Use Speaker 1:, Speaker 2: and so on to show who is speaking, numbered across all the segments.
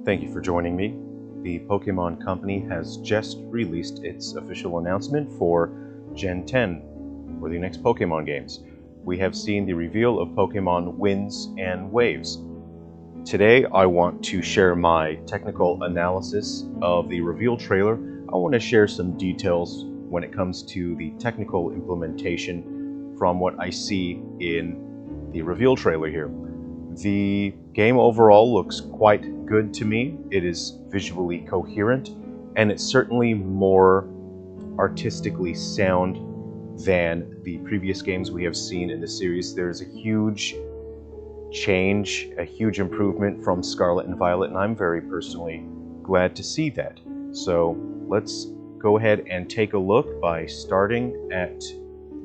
Speaker 1: Thank you for joining me. The Pokemon Company has just released its official announcement for Gen 10, or the next Pokemon games. We have seen the reveal of Pokemon Winds and Waves. Today I want to share my technical analysis of the reveal trailer. I want to share some details when it comes to the technical implementation from what I see in the reveal trailer here. The game overall looks quite good to me. It is visually coherent, and it's certainly more artistically sound than the previous games we have seen in the series. There's a huge change, a huge improvement from Scarlet and Violet, and I'm very personally glad to see that. So let's go ahead and take a look by starting at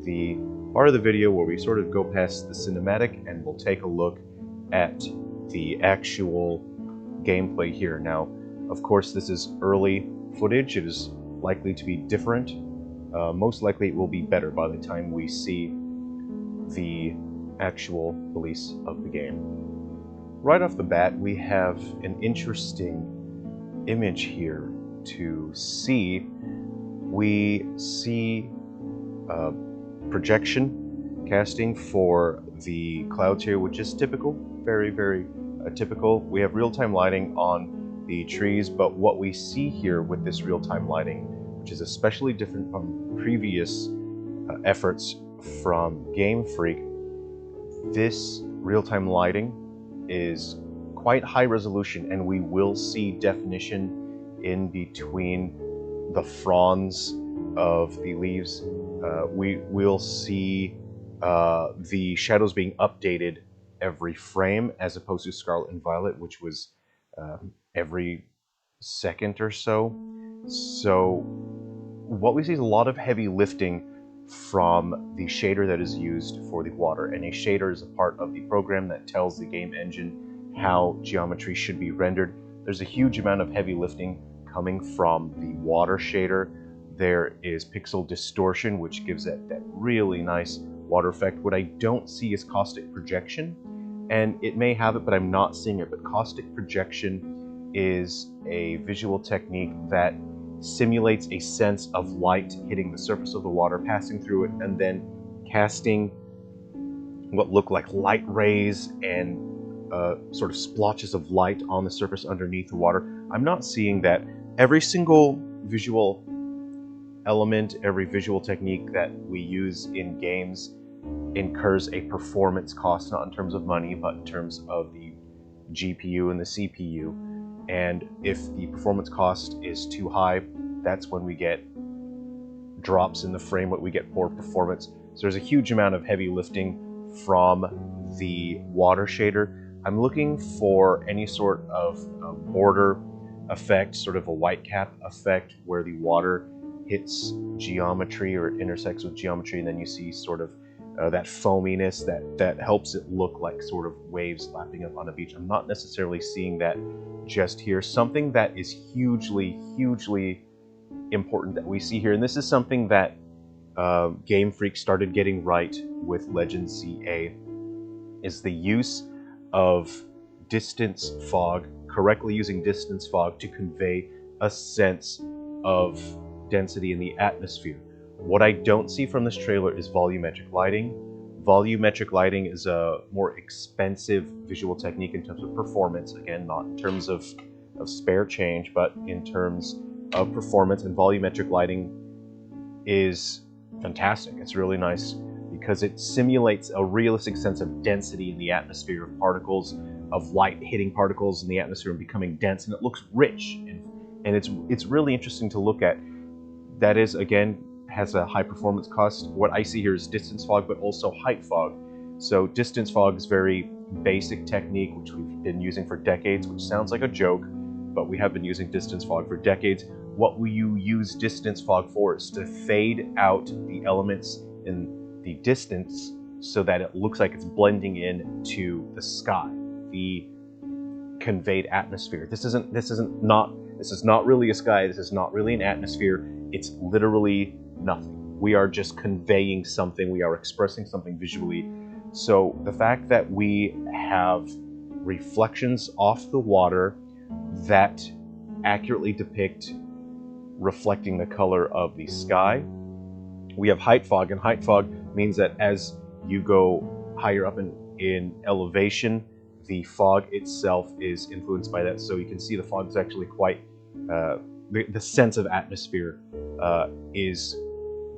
Speaker 1: the part of the video where we sort of go past the cinematic, and we'll take a look at the actual gameplay here. Now, of course, this is early footage. It is likely to be different. Most likely it will be better by the time we see the actual release of the game. Right off the bat, we have an interesting image here to see. We see projection casting for the clouds here, which is typical, very typical. We have real-time lighting on the trees, but what we see here with this real-time lighting, which is especially different from previous efforts from Game Freak, this real-time lighting is quite high resolution, and we will see definition in between the fronds of the leaves. We will see the shadows being updated every frame, as opposed to Scarlet and Violet, which was every second or so. So what we see is a lot of heavy lifting from the shader that is used for the water, and a shader is a part of the program that tells the game engine how geometry should be rendered. There's a huge amount of heavy lifting coming from the water shader. There is pixel distortion, which gives that really nice water effect. What I don't see is caustic projection, and it may have it, but I'm not seeing it. But caustic projection is a visual technique that simulates a sense of light hitting the surface of the water, passing through it, and then casting what look like light rays and sort of splotches of light on the surface underneath the water. I'm not seeing that. Every single visual element, every visual technique that we use in games incurs a performance cost, not in terms of money, but in terms of the GPU and the CPU. And if the performance cost is too high, that's when we get drops in the frame rate, we get poor performance. So there's a huge amount of heavy lifting from the water shader. I'm looking for any sort of border effect, sort of a white cap effect, where the water hits geometry or intersects with geometry, and then you see sort of that foaminess that helps it look like sort of waves lapping up on a beach. I'm not necessarily seeing that just here. Something that is hugely important that we see here, and this is something that Game Freak started getting right with Legend CA, is the use of distance fog, correctly using distance fog to convey a sense of density in the atmosphere. What I don't see from this trailer is volumetric lighting. Volumetric lighting is a more expensive visual technique in terms of performance. Again, not in terms of spare change, but in terms of performance. And volumetric lighting is fantastic. It's really nice because it simulates a realistic sense of density in the atmosphere, of particles, of light hitting particles in the atmosphere and becoming dense, and it looks rich, and it's really interesting to look at. That is, again, has a high performance cost. What I see here is distance fog, but also height fog. So distance fog is very basic technique, which we've been using for decades, which sounds like a joke, but we have been using distance fog for decades. What we use distance fog for is to fade out the elements in the distance so that it looks like it's blending in to the sky, the conveyed atmosphere. This is not really a sky. This is not really an atmosphere. It's literally nothing. We are just conveying something. We are expressing something visually. So the fact that we have reflections off the water that accurately depict reflecting the color of the sky. We have height fog, and height fog means that as you go higher up in elevation, the fog itself is influenced by that. So you can see the fog is actually quite, the sense of atmosphere is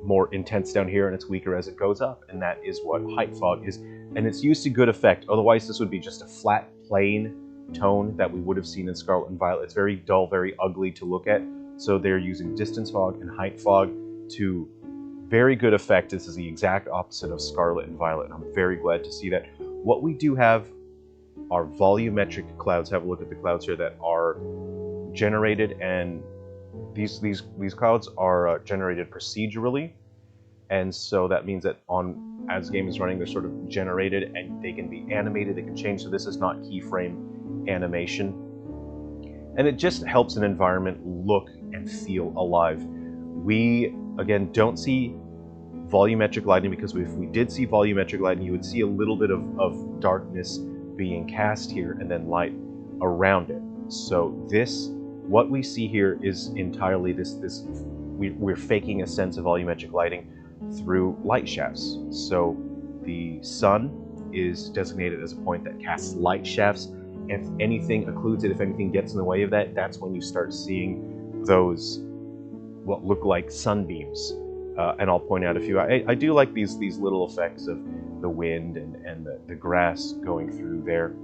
Speaker 1: more intense down here, and it's weaker as it goes up, and that is what height fog is. And it's used to good effect. Otherwise, this would be just a flat, plain tone that we would have seen in Scarlet and Violet. It's very dull, very ugly to look at. So they're using distance fog and height fog to very good effect. This is the exact opposite of Scarlet and Violet, and I'm very glad to see that. What we do have are volumetric clouds. Have a look at the clouds here that are generated, and these clouds are generated procedurally, and so that means that as the game is running, they're sort of generated, and they can be animated, they can change. So this is not keyframe animation, and it just helps an environment look and feel alive. We again don't see volumetric lighting, because if we did see volumetric lighting, you would see a little bit of darkness being cast here and then light around it. So what we see here is entirely we're faking a sense of volumetric lighting through light shafts. So the sun is designated as a point that casts light shafts. If anything occludes it, if anything gets in the way of that, that's when you start seeing those what look like sunbeams. And I'll point out a few. I do like these little effects of the wind and the grass going through there.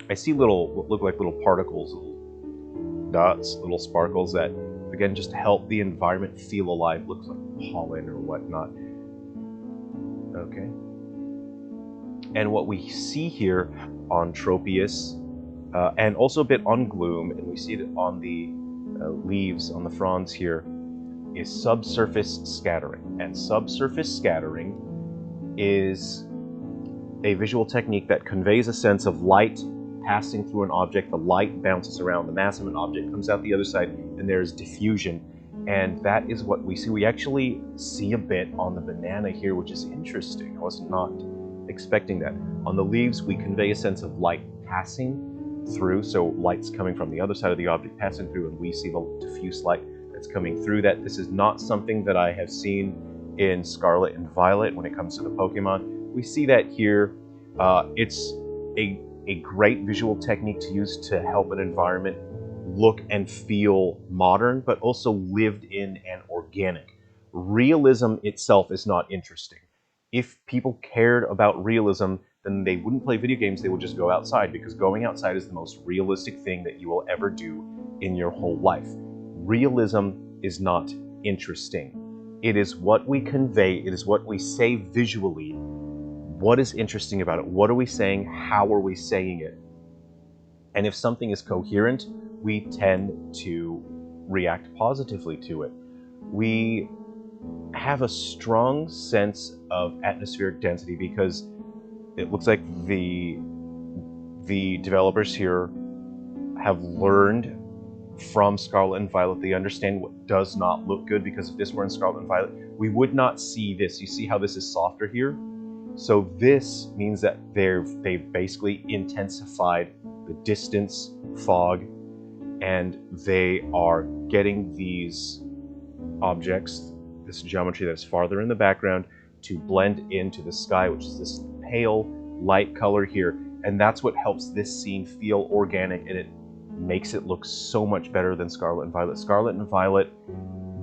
Speaker 1: I see what look like little particles, little dots, little sparkles that, again, just help the environment feel alive. Looks like pollen or whatnot. Okay. And what we see here on Tropius, and also a bit on Gloom, and we see it on the leaves, on the fronds here, is subsurface scattering. And subsurface scattering is a visual technique that conveys a sense of light passing through an object. The light bounces around the mass of an object, comes out the other side, and there's diffusion. And that is what we see. We actually see a bit on the banana here, which is interesting. I was not expecting that. On the leaves, we convey a sense of light passing through, so light's coming from the other side of the object passing through, and we see the diffuse light that's coming through that. This is not something that I have seen in Scarlet and Violet when it comes to the Pokemon. We see that here. It's a great visual technique to use to help an environment look and feel modern, but also lived in and organic. Realism itself is not interesting. If people cared about realism, then they wouldn't play video games, they would just go outside, because going outside is the most realistic thing that you will ever do in your whole life. Realism is not interesting. It is what we convey, it is what we say visually. What is interesting about it? What are we saying? How are we saying it? And if something is coherent, we tend to react positively to it. We have a strong sense of atmospheric density because it looks like the developers here have learned from Scarlet and Violet. They understand what does not look good, because if this were in Scarlet and Violet, we would not see this. You see how this is softer here? So this means that they've basically intensified the distance fog, and they are getting these objects, this geometry that's farther in the background, to blend into the sky, which is this pale light color here. And that's what helps this scene feel organic, and it makes it look so much better than Scarlet and Violet. Scarlet and Violet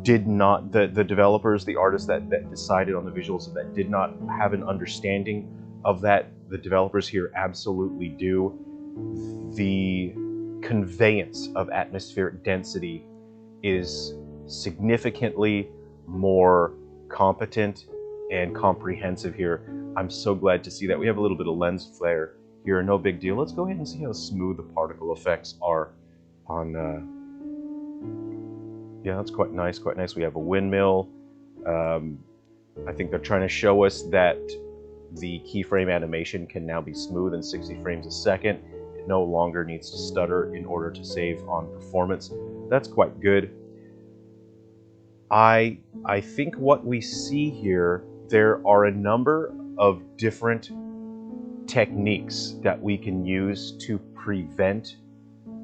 Speaker 1: did not, the developers, the artists that decided on the visuals, that did not have an understanding of that. The developers here absolutely do. The conveyance of atmospheric density is significantly more competent and comprehensive here. I'm so glad to see that. We have a little bit of lens flare here, no big deal. Let's go ahead and see how smooth the particle effects are on, yeah, that's quite nice, quite nice. We have a windmill. I think they're trying to show us that the keyframe animation can now be smooth in 60 frames a second. It no longer needs to stutter in order to save on performance. That's quite good. I think what we see here, there are a number of different techniques that we can use to prevent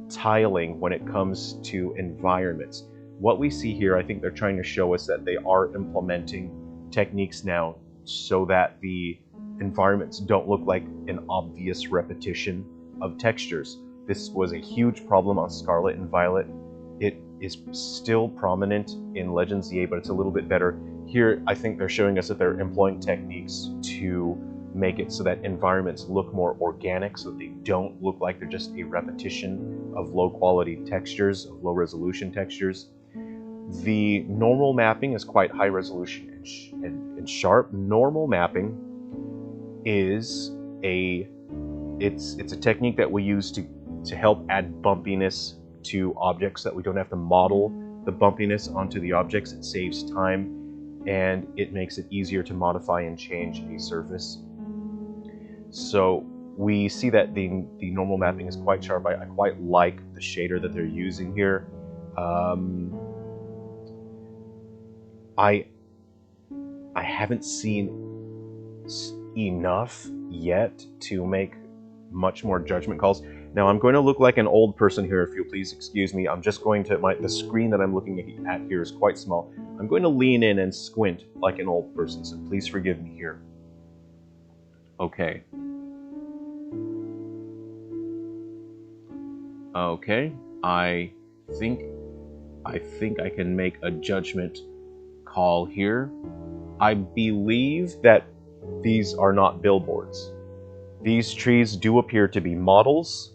Speaker 1: tiling when it comes to environments. What we see here, I think they're trying to show us that they are implementing techniques now so that the environments don't look like an obvious repetition of textures. This was a huge problem on Scarlet and Violet. It is still prominent in Legends ZA, but it's a little bit better. Here, I think they're showing us that they're employing techniques to make it so that environments look more organic, so that they don't look like they're just a repetition of low-quality textures, of low-resolution textures. The normal mapping is quite high resolution and sharp. Normal mapping is it's a technique that we use to help add bumpiness to objects, that we don't have to model the bumpiness onto the objects. It saves time and it makes it easier to modify and change a surface. So we see that the normal mapping is quite sharp. I quite like the shader that they're using here. I haven't seen enough yet to make much more judgment calls. Now I'm going to look like an old person here, if you'll please excuse me. I'm just going to, the screen that I'm looking at here is quite small. I'm going to lean in and squint like an old person, so please forgive me here. Okay. Okay, I think I can make a judgment call here. I believe that these are not billboards. These trees do appear to be models.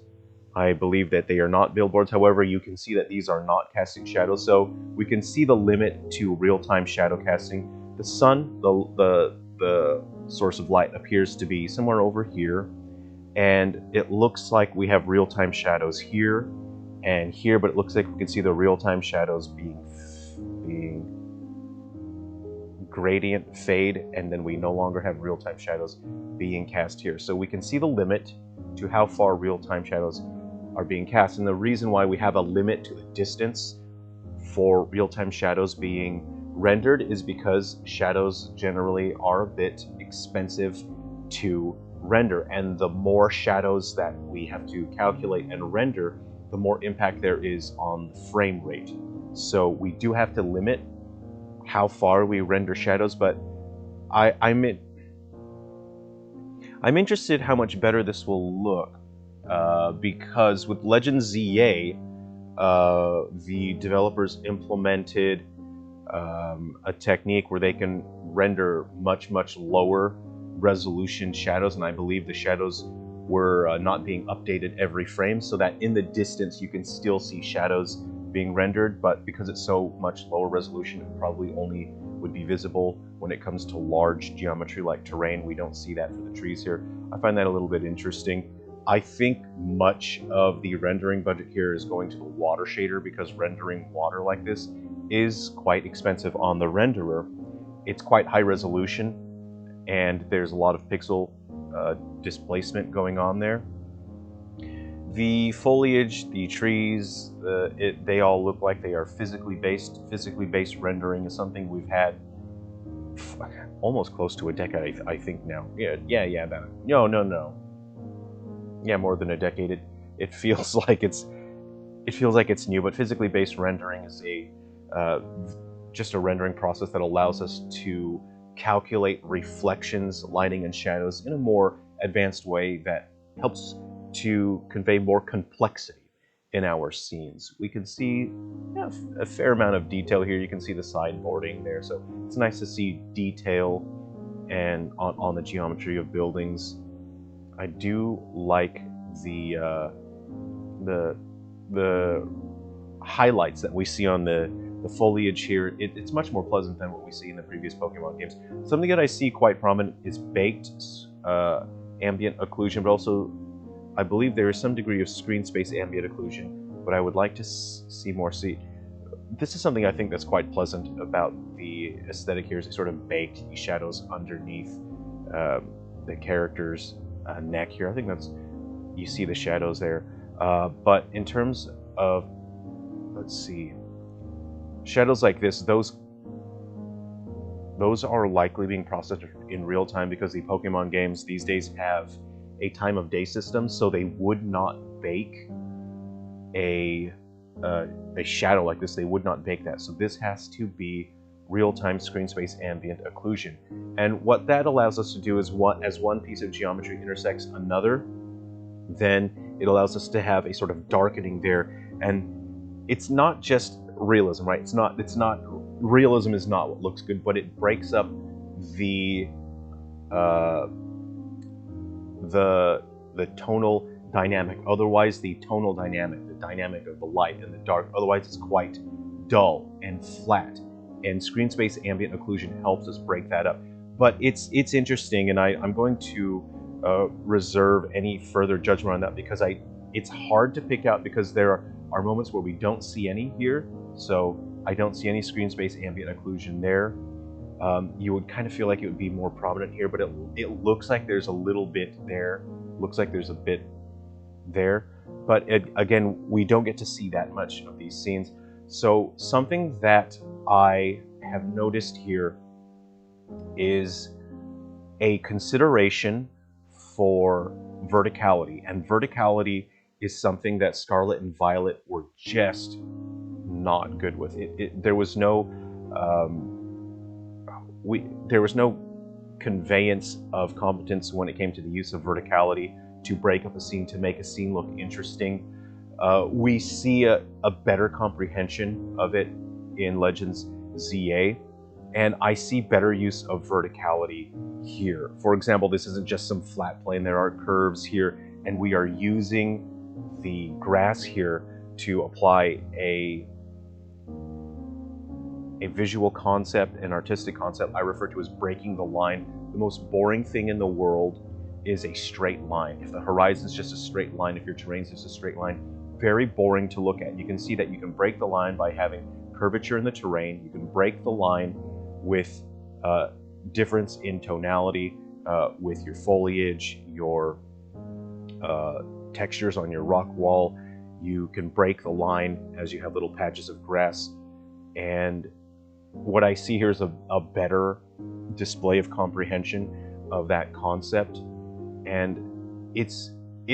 Speaker 1: I believe that they are not billboards. However, you can see that these are not casting shadows, so we can see the limit to real-time shadow casting. The sun, the source of light, appears to be somewhere over here, and it looks like we have real-time shadows here and here, but it looks like we can see the real-time shadows being gradient fade, and then we no longer have real-time shadows being cast here. So we can see the limit to how far real-time shadows are being cast, and the reason why we have a limit to the distance for real-time shadows being rendered is because shadows generally are a bit expensive to render, and the more shadows that we have to calculate and render, the more impact there is on the frame rate. So we do have to limit how far we render shadows, but I'm interested how much better this will look, because with Legends ZA, the developers implemented a technique where they can render much lower resolution shadows, and I believe the shadows were not being updated every frame, so that in the distance you can still see shadows being rendered, but because it's so much lower resolution, it probably only would be visible when it comes to large geometry like terrain. We don't see that for the trees here. I find that a little bit interesting. I think much of the rendering budget here is going to the water shader, because rendering water like this is quite expensive on the renderer. It's quite high resolution, and there's a lot of pixel displacement going on there. The foliage, the trees, they all look like they are physically based. Physically based rendering is something we've had almost close to a decade, I think now. Yeah. No. Yeah, more than a decade. It feels like it's new, but physically based rendering is just a rendering process that allows us to calculate reflections, lighting, and shadows in a more advanced way that helps to convey more complexity in our scenes. We can see a fair amount of detail here. You can see the sideboarding there, so it's nice to see detail and on the geometry of buildings. I do like the highlights that we see on the foliage here. It's much more pleasant than what we see in the previous Pokemon games. Something that I see quite prominent is baked ambient occlusion, but also I believe there is some degree of screen space ambient occlusion, but I would like to see more. This is something I think that's quite pleasant about the aesthetic here, is they sort of baked the shadows underneath the character's neck here. I think you see the shadows there. But in terms of, let's see, shadows like this, those are likely being processed in real time, because the Pokemon games these days have a time of day system, so they would not bake a shadow like this, they would not bake that. So this has to be real-time screen space ambient occlusion. And what that allows us to do is, as one piece of geometry intersects another, then it allows us to have a sort of darkening there. And it's not just realism, right? It's not realism is not what looks good, but it breaks up the tonal dynamic. Otherwise, the tonal dynamic, the dynamic of the light and the dark, otherwise it's quite dull and flat. And screen space ambient occlusion helps us break that up. But it's interesting, and I'm going to reserve any further judgment on that, because it's hard to pick out, because there are moments where we don't see any here. So I don't see any screen space ambient occlusion there. You would kind of feel like it would be more prominent here, but it looks like there's a little bit there. Looks like there's a bit there. But again, we don't get to see that much of these scenes. So something that I have noticed here is a consideration for verticality. And verticality is something that Scarlet and Violet were just not good with. There was no conveyance of competence when it came to the use of verticality to break up a scene, to make a scene look interesting. We see a better comprehension of it in Legends ZA, and I see better use of verticality here. For example, this isn't just some flat plane, there are curves here, and we are using the grass here to apply a visual concept, an artistic concept I refer to as breaking the line. The most boring thing in the world is a straight line. If the horizon is just a straight line, if your terrain is just a straight line, very boring to look at. You can see that you can break the line by having curvature in the terrain. You can break the line with difference in tonality, with your foliage, your textures on your rock wall. You can break the line as you have little patches of grass. And what I see here is a better display of comprehension of that concept. And it's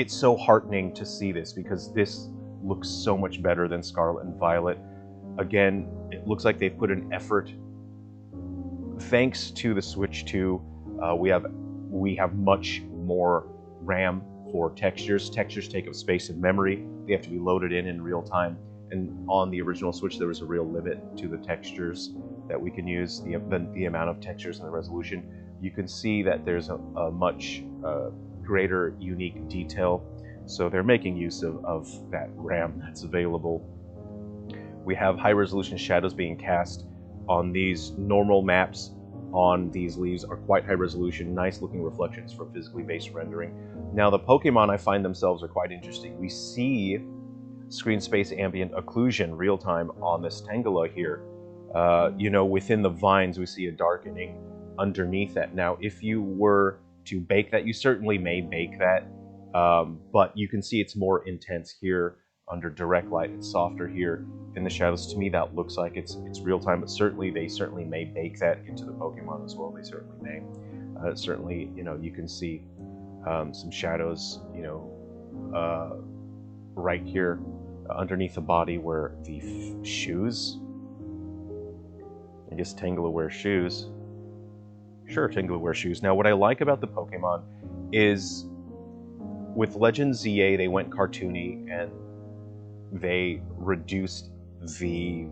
Speaker 1: so heartening to see this, because this looks so much better than Scarlet and Violet. Again, it looks like they've put an effort. Thanks to the Switch 2, we have much more RAM for textures. Textures take up space in memory. They have to be loaded in real time. And on the original Switch, there was a real limit to the textures that we can use, the amount of textures and the resolution. You can see that there's a much greater unique detail. So they're making use of that RAM that's available. We have high resolution shadows being cast on these normal maps. On these leaves are quite high resolution, nice looking reflections from physically based rendering. Now the Pokemon, I find themselves are quite interesting. We see screen space ambient occlusion real time on this Tangela here. Within the vines we see a darkening underneath that. Now if you were to bake that, you certainly may bake that, but you can see it's more intense here under direct light. It's softer here in the shadows. To me that looks like it's real time, but they certainly may bake that into the Pokemon as well. They certainly may. Certainly, you can see some shadows, right here underneath the body where the shoes. I guess Tangela wears shoes. Sure, Tangela wears shoes. Now, what I like about the Pokemon is with Legends ZA, they went cartoony and they reduced the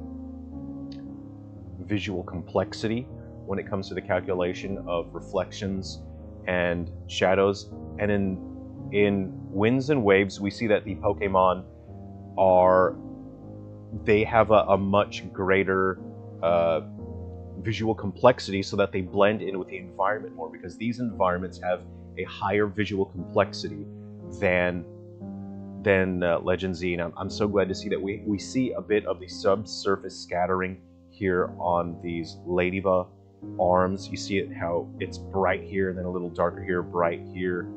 Speaker 1: visual complexity when it comes to the calculation of reflections and shadows. And in Winds and Waves, we see that the Pokemon they have a much greater visual complexity, so that they blend in with the environment more, because these environments have a higher visual complexity than Legends Z. And I'm so glad to see that we see a bit of the subsurface scattering here on these Ladybug arms. You see how it's bright here, and then a little darker here, bright here.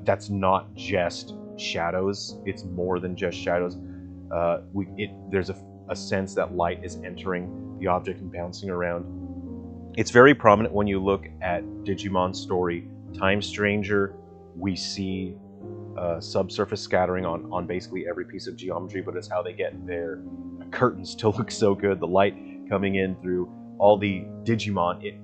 Speaker 1: That's not just shadows. It's more than just shadows. There's a sense that light is entering the object and bouncing around. It's very prominent when you look at Digimon Story Time Stranger. We see subsurface scattering on basically every piece of geometry, but it's how they get their curtains to look so good. The light coming in through all the Digimon,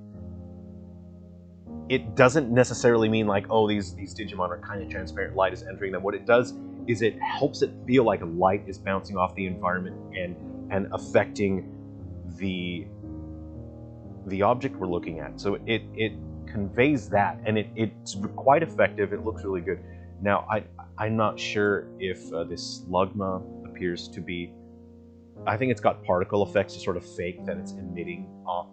Speaker 1: it doesn't necessarily mean like, oh, these Digimon are kind of transparent, light is entering them. What it does is it helps it feel like light is bouncing off the environment and affecting the object we're looking at. So it conveys that, and it's quite effective. It looks really good. Now, I'm not sure if this Slugma appears to be... I think it's got particle effects to sort of fake that it's emitting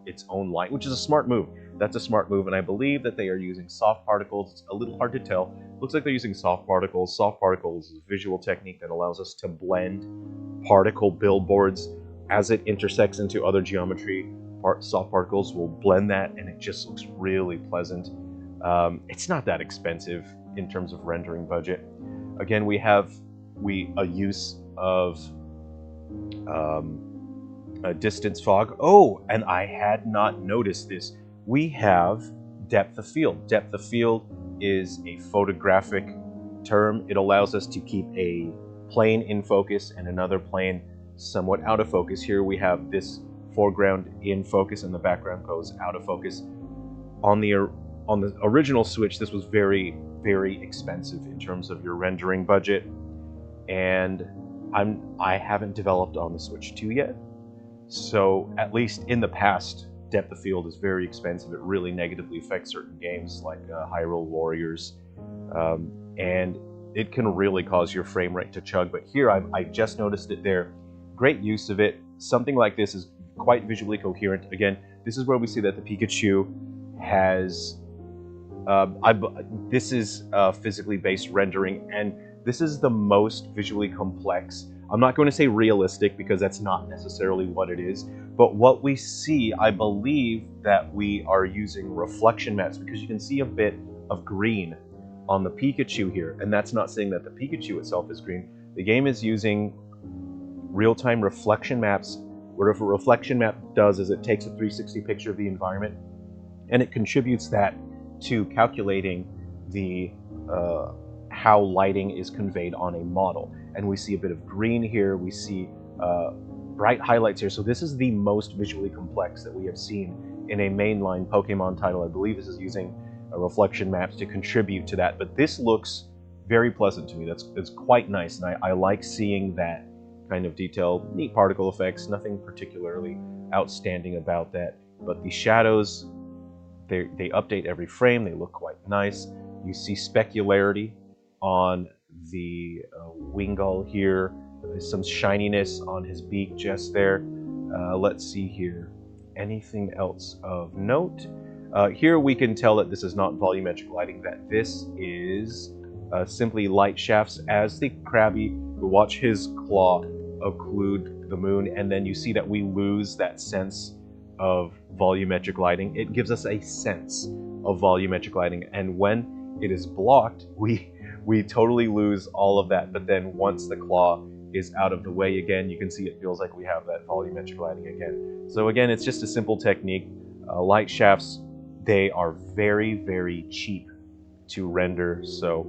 Speaker 1: its own light, which is a smart move. That's a smart move, and I believe that they are using soft particles. It's a little hard to tell. Looks like they're using soft particles. Soft particles is a visual technique that allows us to blend particle billboards as it intersects into other geometry. Soft particles will blend that, and it just looks really pleasant. It's not that expensive in terms of rendering budget. Again, we have a use of a distance fog. Oh, and I had not noticed this. We have depth of field. Depth of field is a photographic term. It allows us to keep a plane in focus and another plane somewhat out of focus. Here we have this foreground in focus and the background goes out of focus. On the original Switch, this was very, very expensive in terms of your rendering budget, and I haven't developed on the Switch 2 yet. So at least in the past, depth of field is very expensive. It really negatively affects certain games like Hyrule Warriors, and it can really cause your frame rate to chug. But here, I just noticed it there. Great use of it. Something like this is quite visually coherent. Again, this is where we see that the Pikachu has... this is physically based rendering, and this is the most visually complex. I'm not going to say realistic because that's not necessarily what it is, but what we see, I believe that we are using reflection maps, because you can see a bit of green on the Pikachu here, and that's not saying that the Pikachu itself is green. The game is using real-time reflection maps. What a reflection map does is it takes a 360 picture of the environment, and it contributes that to calculating the how lighting is conveyed on a model. And we see a bit of green here, we see bright highlights here. So this is the most visually complex that we have seen in a mainline Pokemon title. I believe this is using reflection maps to contribute to that, but this looks very pleasant to me. It's quite nice, and I like seeing that kind of detail. Neat particle effects, nothing particularly outstanding about that, but the shadows, they update every frame. They look quite nice. You see specularity on the Wingull here. There's some shininess on his beak just there. Let's see here. Anything else of note? Here we can tell that this is not volumetric lighting, that this is simply light shafts as the Krabby, we watch his claw occlude the moon, and then you see that we lose that sense of volumetric lighting. It gives us a sense of volumetric lighting, and when it is blocked, we totally lose all of that. But then once the claw is out of the way again, you can see it feels like we have that volumetric lighting again. So again, it's just a simple technique. Light shafts, they are very, very cheap to render. So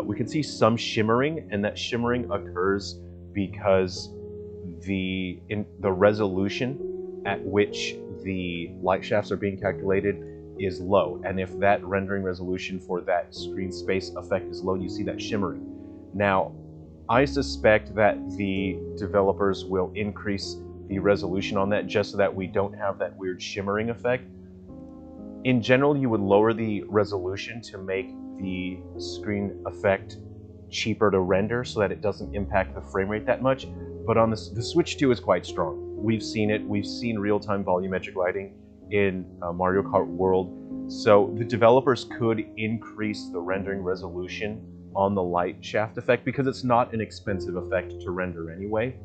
Speaker 1: we can see some shimmering, and that shimmering occurs because the resolution at which the light shafts are being calculated is low, and if that rendering resolution for that screen space effect is low, you see that shimmering. Now, I suspect that the developers will increase the resolution on that just so that we don't have that weird shimmering effect. In general, you would lower the resolution to make the screen effect cheaper to render so that it doesn't impact the frame rate that much, but on the Switch 2 is quite strong. We've seen it. We've seen real-time volumetric lighting in Mario Kart World, so the developers could increase the rendering resolution on the light shaft effect because it's not an expensive effect to render anyway.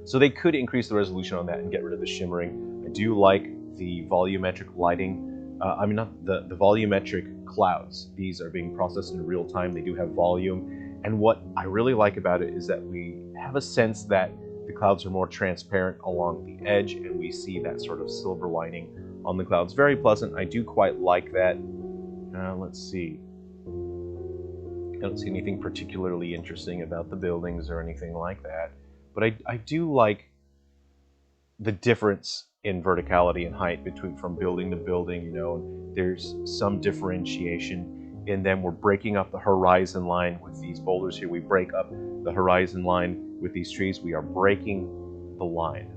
Speaker 1: So they could increase the resolution on that and get rid of the shimmering. I do like the volumetric lighting. I mean, not the volumetric clouds. These are being processed in real time. They do have volume, and what I really like about it is that we have a sense that the clouds are more transparent along the edge, and we see that sort of silver lining on the clouds. Very pleasant. I do quite like that. Let's see. I don't see anything particularly interesting about the buildings or anything like that. But I do like the difference in verticality and height between from building to building. You know, there's some differentiation in them. We're breaking up the horizon line with these boulders here. We break up the horizon line with these trees. We are breaking the line.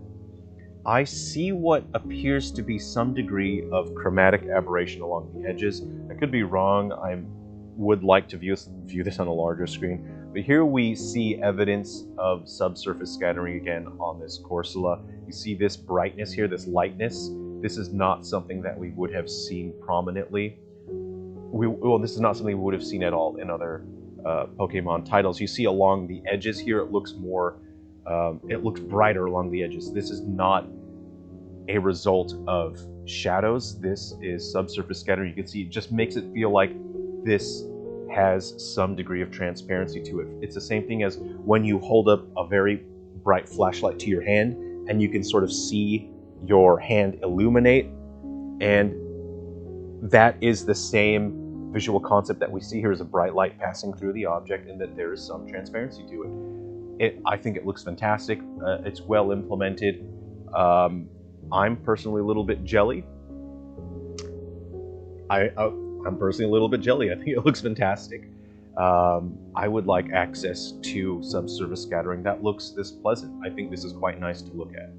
Speaker 1: I see what appears to be some degree of chromatic aberration along the edges. I could be wrong. I would like to view this on a larger screen. But here we see evidence of subsurface scattering again on this Corsola. You see this brightness here, this lightness. This is not something that we would have seen prominently. Well, this is not something we would have seen at all in other Pokemon titles. You see along the edges here, it looks more, it looks brighter along the edges. This is not a result of shadows. This is subsurface scattering. You can see it just makes it feel like this has some degree of transparency to it. It's the same thing as when you hold up a very bright flashlight to your hand and you can sort of see your hand illuminate, and that is the same visual concept that we see here, as a bright light passing through the object and that there is some transparency to it. I think it looks fantastic. It's well implemented. I'm personally a little bit jelly. I'm personally a little bit jelly. I think it looks fantastic. I would like access to subsurface scattering that looks this pleasant. I think this is quite nice to look at.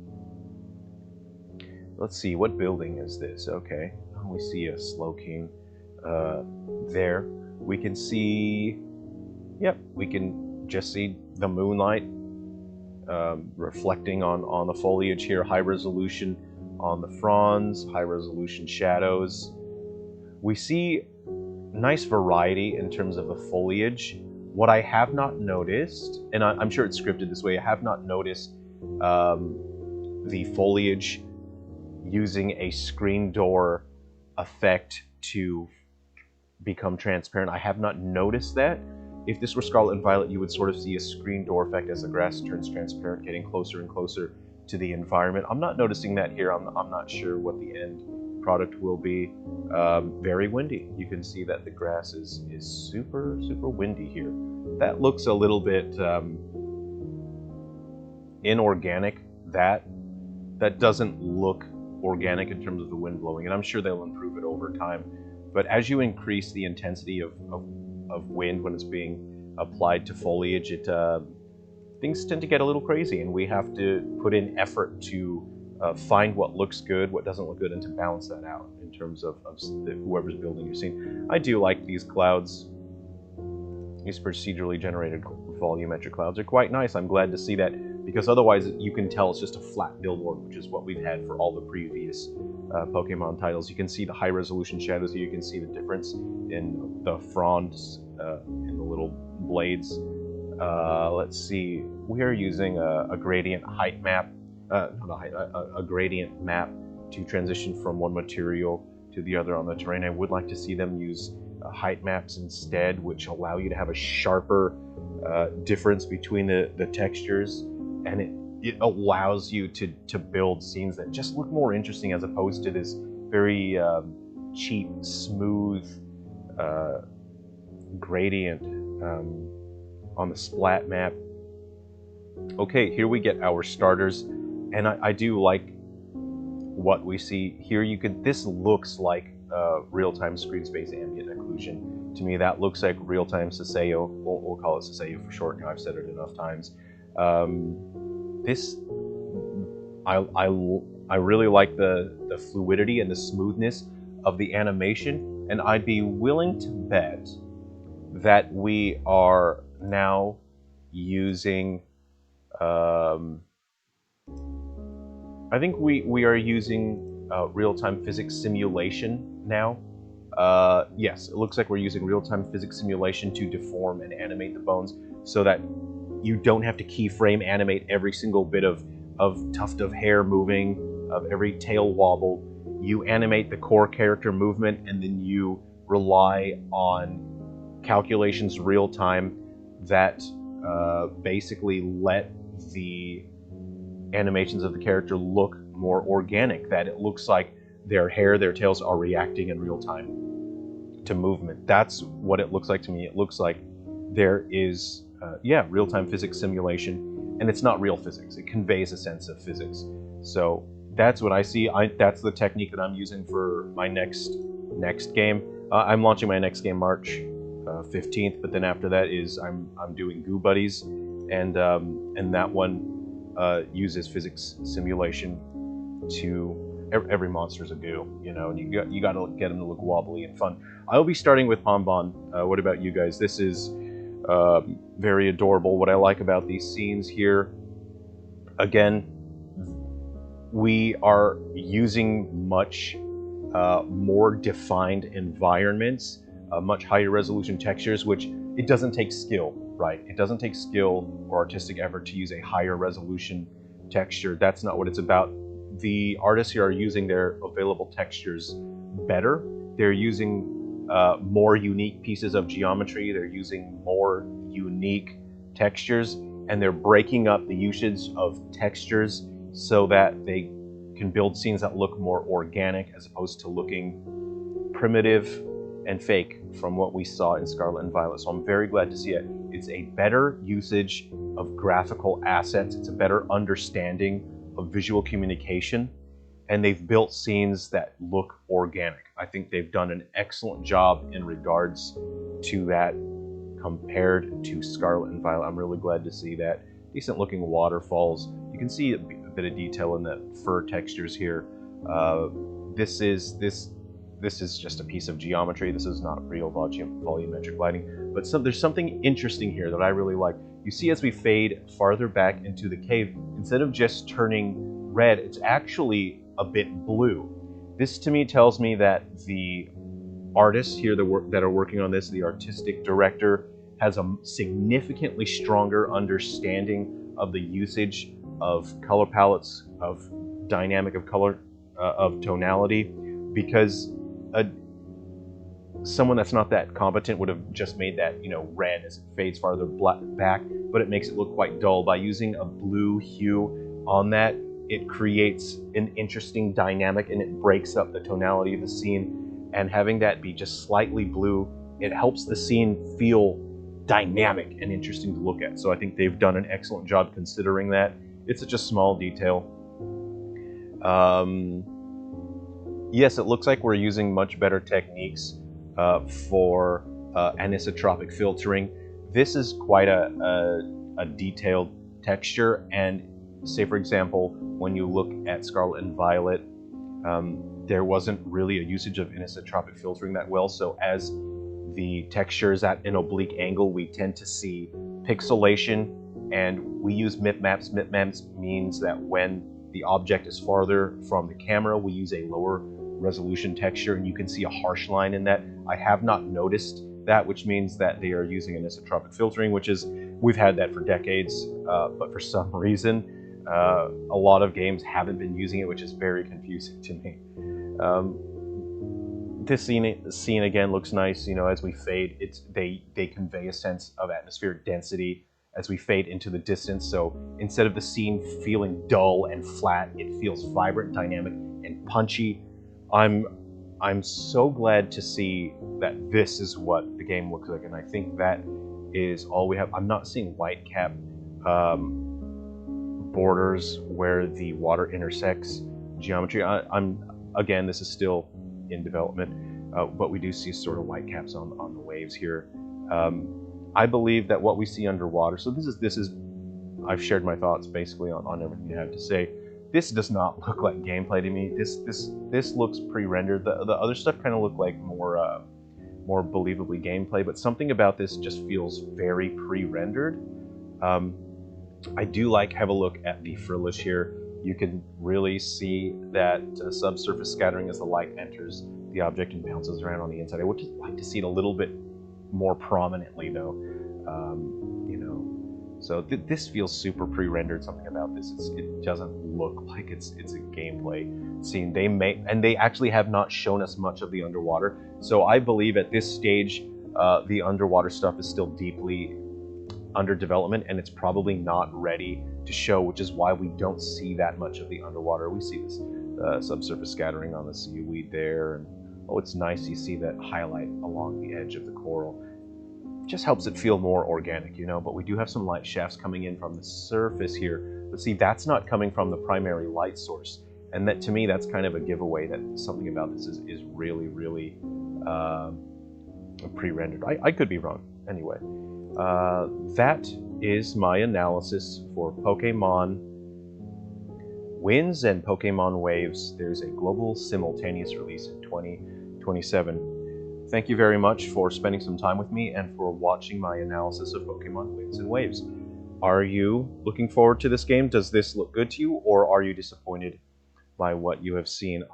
Speaker 1: Let's see, what building is this? Okay, we see a Slowking there. We can see, yep, we can just see the moonlight reflecting on the foliage here. High resolution on the fronds, high resolution shadows. We see nice variety in terms of the foliage. What I have not noticed, and I'm sure it's scripted this way, I have not noticed the foliage using a screen door effect to become transparent. I have not noticed that. If this were Scarlet and Violet, you would sort of see a screen door effect as the grass turns transparent, getting closer and closer to the environment. I'm not noticing that here. I'm not sure what the end product will be. Very windy. You can see that the grass is super windy here. That looks a little bit inorganic. That doesn't look organic in terms of the wind blowing, and I'm sure they'll improve it over time. But as you increase the intensity of wind when it's being applied to foliage, things tend to get a little crazy, and we have to put in effort to find what looks good, what doesn't look good, and to balance that out in terms of whoever's building you're seeing. I do like these clouds. These procedurally generated volumetric clouds are quite nice. I'm glad to see that, because otherwise you can tell it's just a flat billboard, which is what we've had for all the previous Pokemon titles. You can see the high resolution shadows here. You can see the difference in the fronds, in the little blades. Let's see, we are using a gradient height map, a gradient map to transition from one material to the other on the terrain. I would like to see them use height maps instead, which allow you to have a sharper difference between the textures, and it allows you to build scenes that just look more interesting, as opposed to this very cheap, smooth gradient on the splat map. Okay, here we get our starters, and I do like what we see here. This looks like real-time screen space ambient occlusion. To me, that looks like real-time Saseo. We'll call it Saseo for short. Now I've said it enough times. I really like the fluidity and the smoothness of the animation, and I'd be willing to bet that we are now using, I think we are using real-time physics simulation now. Yes, it looks like we're using real-time physics simulation to deform and animate the bones, so that you don't have to keyframe animate every single bit of tuft of hair moving, of every tail wobble. You animate the core character movement, and then you rely on calculations real time that basically let the animations of the character look more organic, that it looks like their hair, their tails are reacting in real time to movement. That's what it looks like to me. It looks like there is, yeah, real-time physics simulation, and it's not real physics. It conveys a sense of physics. So that's what I see. That's the technique that I'm using for my next game. I'm launching my next game March 15th, but then after that is I'm doing Goo Buddies, and that one uses physics simulation to every monster's a goo, you know, and you got to get them to look wobbly and fun. I'll be starting with Bonbon. What about you guys? This is very adorable. What I like about these scenes here, again, we are using much more defined environments, much higher resolution textures, which it doesn't take skill, right? It doesn't take skill or artistic effort to use a higher resolution texture. That's not what it's about. The artists here are using their available textures better. They're using more unique pieces of geometry. They're using more unique textures, and they're breaking up the usage of textures so that they can build scenes that look more organic as opposed to looking primitive and fake from what we saw in Scarlet and Violet. So I'm very glad to see it. It's a better usage of graphical assets. It's a better understanding of visual communication, and they've built scenes that look organic. I think they've done an excellent job in regards to that compared to Scarlet and Violet. I'm really glad to see that. Decent looking waterfalls. You can see a bit of detail in the fur textures here. This is just a piece of geometry. This is not real volumetric lighting, but there's something interesting here that I really like. You see, as we fade farther back into the cave, instead of just turning red, it's actually a bit blue. This to me tells me that the artists here that are working on this, the artistic director, has a significantly stronger understanding of the usage of color palettes, of dynamic of color, of tonality, because someone that's not that competent would have just made that, you know, red as it fades farther back, but it makes it look quite dull. By using a blue hue on that, it creates an interesting dynamic, and it breaks up the tonality of the scene. And having that be just slightly blue, it helps the scene feel dynamic and interesting to look at. So I think they've done an excellent job considering that. It's such a small detail. Yes, it looks like we're using much better techniques for anisotropic filtering. This is quite a detailed texture, and say for example, when you look at Scarlet and Violet, there wasn't really a usage of anisotropic filtering that well, so as the texture is at an oblique angle, we tend to see pixelation, and we use mipmaps. Mipmaps means that when the object is farther from the camera, we use a lower resolution texture, and you can see a harsh line in that. I have not noticed that, which means that they are using anisotropic filtering, which is, we've had that for decades, but for some reason, a lot of games haven't been using it, which is very confusing to me. This scene again looks nice, you know, as we fade, they convey a sense of atmospheric density as we fade into the distance. So instead of the scene feeling dull and flat, it feels vibrant, dynamic, and punchy. I'm so glad to see that this is what the game looks like, and I think that is all we have. I'm not seeing white cap borders where the water intersects geometry. Again, this is still in development, but we do see sort of white caps on the waves here. I believe that what we see underwater, so this is I've shared my thoughts basically on everything I have to say. This does not look like gameplay to me. This looks pre-rendered. The other stuff kind of look like more believably gameplay, but something about this just feels very pre-rendered. I do have a look at the Foliage here. You can really see that subsurface scattering as the light enters the object and bounces around on the inside. I would just like to see it a little bit more prominently, though. You know, so this feels super pre-rendered. Something about this, it doesn't look like it's a gameplay scene. They actually have not shown us much of the underwater. So I believe at this stage, the underwater stuff is still deeply under development, and it's probably not ready to show, which is why we don't see that much of the underwater. We see this subsurface scattering on the seaweed there, and oh, it's nice. You see that highlight along the edge of the coral. just helps it feel more organic, you know. But we do have some light shafts coming in from the surface here. But see, that's not coming from the primary light source. And that, to me, that's kind of a giveaway that something about this is really, really pre-rendered. I could be wrong. Anyway, that is my analysis for Pokemon Winds and Pokemon Waves. There's a global simultaneous release in 2027. Thank you very much for spending some time with me and for watching my analysis of Pokemon Winds and Waves. Are you looking forward to this game? Does this look good to you, or are you disappointed by what you have seen?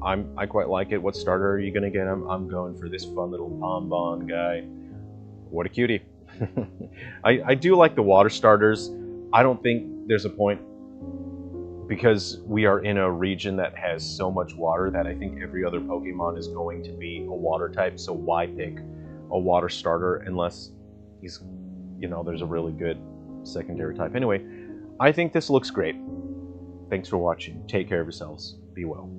Speaker 1: I quite like it. What starter are you gonna get? I'm going for this fun little Bonbon guy. What a cutie. I do like the water starters. I don't think there's a point, because we are in a region that has so much water that I think every other Pokemon is going to be a water type, so why pick a water starter unless he's, you know, there's a really good secondary type. Anyway, I think this looks great. Thanks for watching. Take care of yourselves. Be well.